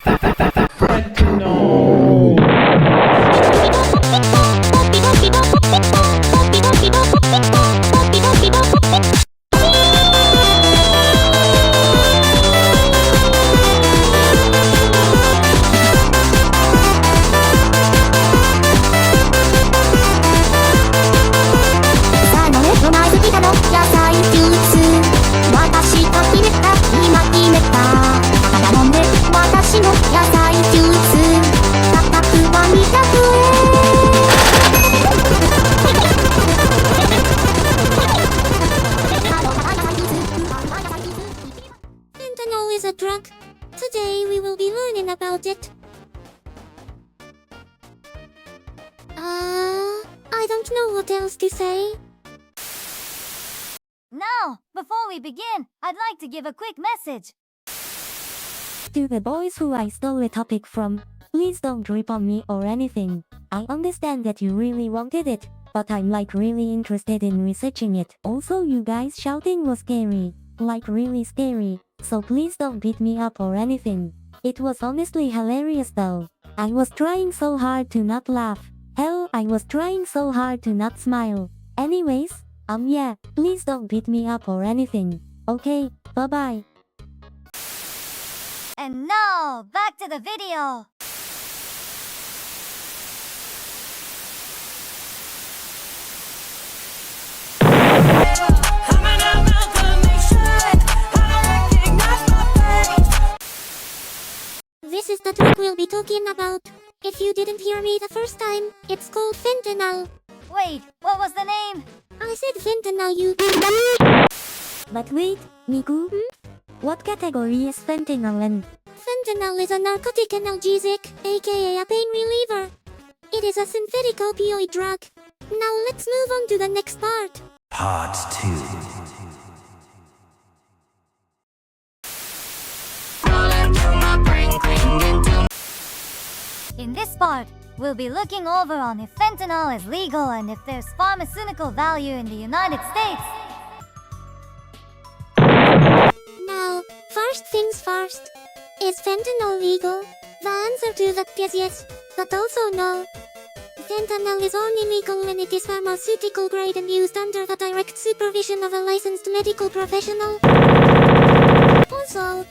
Fentanyl! Fentanyl is a drug. Today we will be learning about it. I don't know what else to say. Now, before we begin, I'd like to give a quick message. To the boys who I stole a topic from, please don't rip on me or anything. I understand that you really wanted it, but I'm like really interested in researching it. Also, you guys shouting was scary. Like really scary. So please don't beat me up or anything. It was honestly hilarious though. I was trying so hard to not laugh. Hell, I was trying so hard to not smile. Anyways, yeah, please don't beat me up or anything. Okay, bye-bye. And now, back to the video. This is the drug we'll be talking about. If you didn't hear me the first time, it's called fentanyl. Wait, what was the name? I said fentanyl, you. But wait, Miku? What category is fentanyl in? Fentanyl is a narcotic analgesic, aka a pain reliever. It is a synthetic opioid drug. Now let's move on to the next part. Part 2. In this part, we'll be looking over on if fentanyl is legal and if there's pharmaceutical value in the United States. Now, first things first. Is fentanyl legal? The answer to that is yes, but also no. Fentanyl is only legal when it is pharmaceutical grade and used under the direct supervision of a licensed medical professional. Also,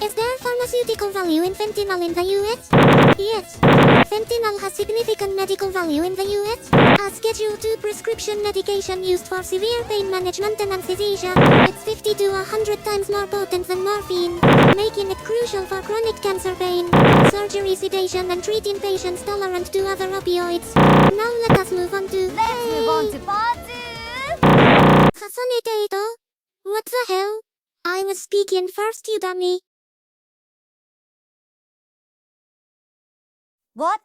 is there pharmaceutical value in fentanyl in the US? Yes. Fentanyl has significant medical value in the US. A Schedule II prescription medication used for severe pain management and anesthesia. It's 50 to 100 times more potent than morphine, making it crucial for chronic cancer pain, surgery, sedation, and treating patients tolerant to other opioids. Now let us move on to... Let's move on to part 2! Hatsune Taito? What the hell? I was speaking first, you dummy. What?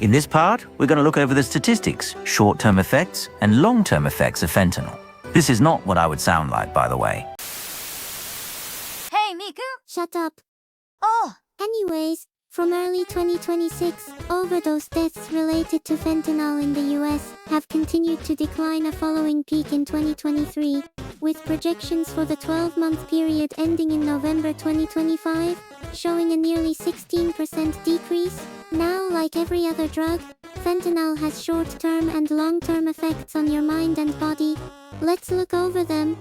In this part, we're going to look over the statistics, short-term effects, and long-term effects of fentanyl. This is not what I would sound like, by the way. Hey, Miku! Shut up. Oh! Anyways, from early 2026, overdose deaths related to fentanyl in the US have continued to decline, a following peak in 2023, with projections for the 12-month period ending in November 2025 showing a nearly 16% decrease. Now, like every other drug, fentanyl has short-term and long-term effects on your mind and body. Let's look over them.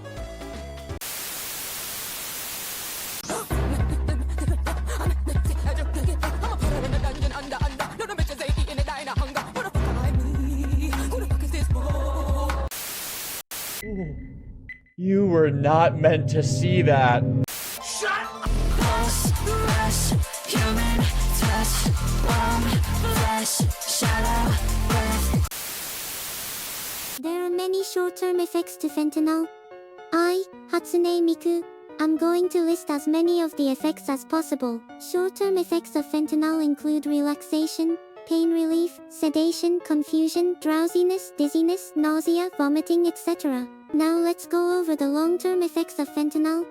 You were not meant to see that. There are many short-term effects to fentanyl. I, Hatsune Miku, am going to list as many of the effects as possible. Short-term effects of fentanyl include relaxation, pain relief, sedation, confusion, drowsiness, dizziness, nausea, vomiting, etc. Now let's go over the long-term effects of fentanyl.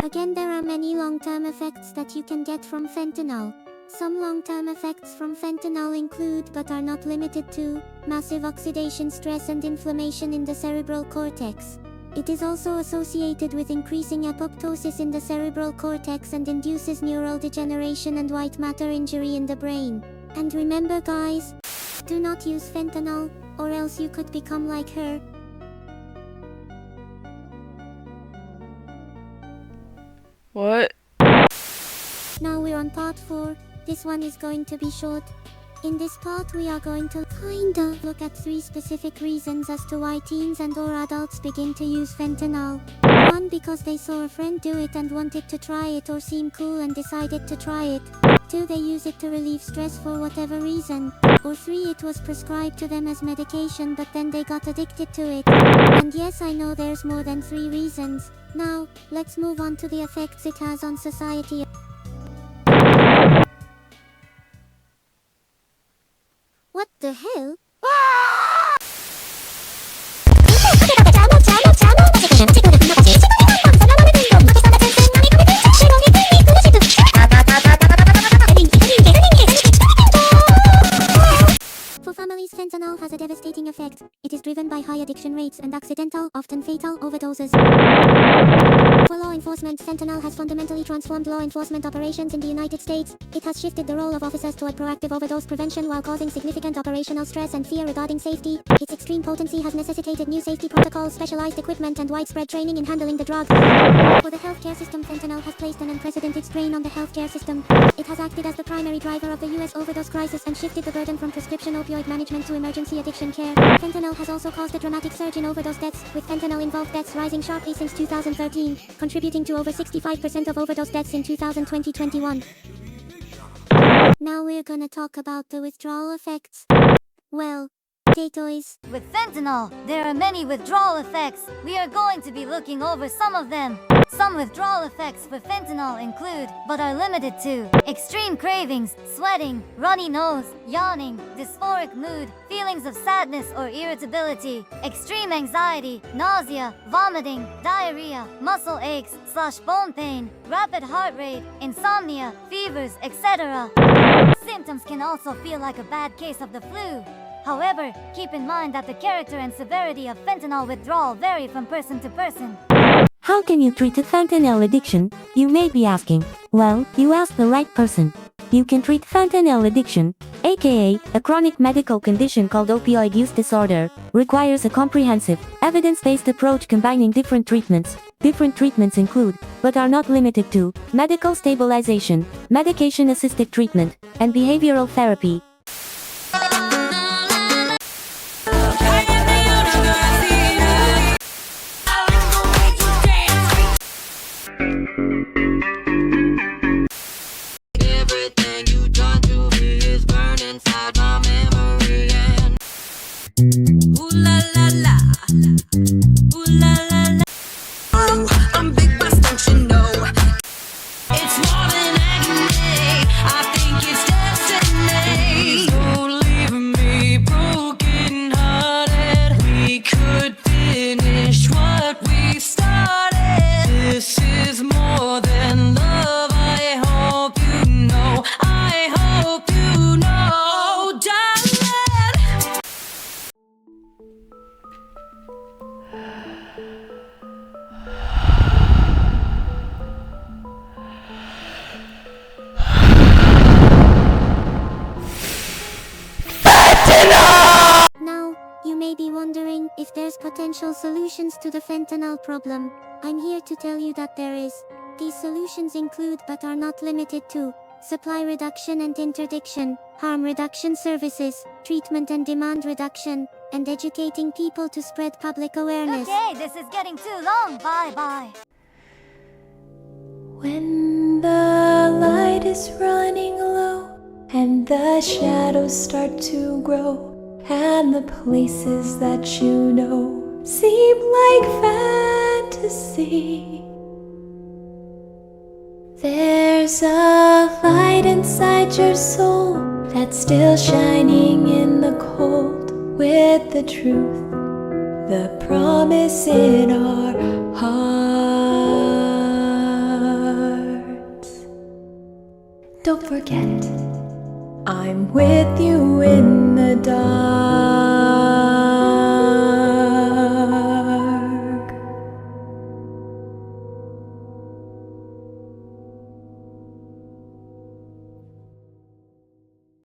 Again, there are many long-term effects that you can get from fentanyl. Some long-term effects from fentanyl include, but are not limited to, massive oxidation stress and inflammation in the cerebral cortex. It is also associated with increasing apoptosis in the cerebral cortex and induces neural degeneration and white matter injury in the brain. And remember guys, do not use fentanyl, or else you could become like her. What? Now we're on part 4. This one is going to be short. In this part we are going to kinda look at 3 specific reasons as to why teens and or adults begin to use fentanyl. 1, because they saw a friend do it and wanted to try it or seem cool and decided to try it. 2, they use it to relieve stress for whatever reason. Or 3, it was prescribed to them as medication but then they got addicted to it. And yes, I know there's more than 3 reasons. Now, let's move on to the effects it has on society. What the hell? For families, fentanyl has a devastating effect. It is driven by high addiction rates and accidental, often fatal, overdoses. For law enforcement, fentanyl has fundamentally transformed law enforcement operations in the United States. It has shifted the role of officers toward proactive overdose prevention while causing significant operational stress and fear regarding safety. Its extreme potency has necessitated new safety protocols, specialized equipment, and widespread training in handling the drug. For the healthcare system, fentanyl has placed an unprecedented strain on the healthcare system. It has acted as the primary driver of the U.S. overdose crisis and shifted the burden from prescription opioid management to emergency addiction care. Fentanyl has also caused a dramatic surge in overdose deaths, with fentanyl-involved deaths rising sharply since 2013, contributing to over 65% of overdose deaths in 2020-21. Now we're gonna talk about the withdrawal effects. Well, potatoes. With fentanyl, there are many withdrawal effects. We are going to be looking over some of them. Some withdrawal effects for fentanyl include, but are limited to, extreme cravings, sweating, runny nose, yawning, dysphoric mood, feelings of sadness or irritability, extreme anxiety, nausea, vomiting, diarrhea, muscle aches / bone pain, rapid heart rate, insomnia, fevers, etc. Symptoms can also feel like a bad case of the flu. However, keep in mind that the character and severity of fentanyl withdrawal vary from person to person. How can you treat a fentanyl addiction? You may be asking. Well, you asked the right person. You can treat fentanyl addiction, aka a chronic medical condition called opioid use disorder, requires a comprehensive, evidence-based approach combining different treatments. Different treatments include, but are not limited to, medical stabilization, medication-assisted treatment, and behavioral therapy. Everything you done to me is burned inside my memory and ooh la la la, ooh la la la. I'm big bust, don't you know? It's more than agony. I think it's destiny. Don't leave me broken hearted. We could finish what we started. This is more than love. I hope you know. I hope you know, darling. Now, you may be wondering if there's potential solutions to the fentanyl problem. I'm here to tell you that there is. These solutions include but are not limited to supply reduction and interdiction, harm reduction services, treatment and demand reduction, and educating people to spread public awareness. Okay, this is getting too long. Bye. When the light is running low and the shadows start to grow and the places that you know seem like fantasy, there's a light inside your soul that's still shining in the cold with the truth, the promise in our hearts. don't forget, I'm with you in the dark.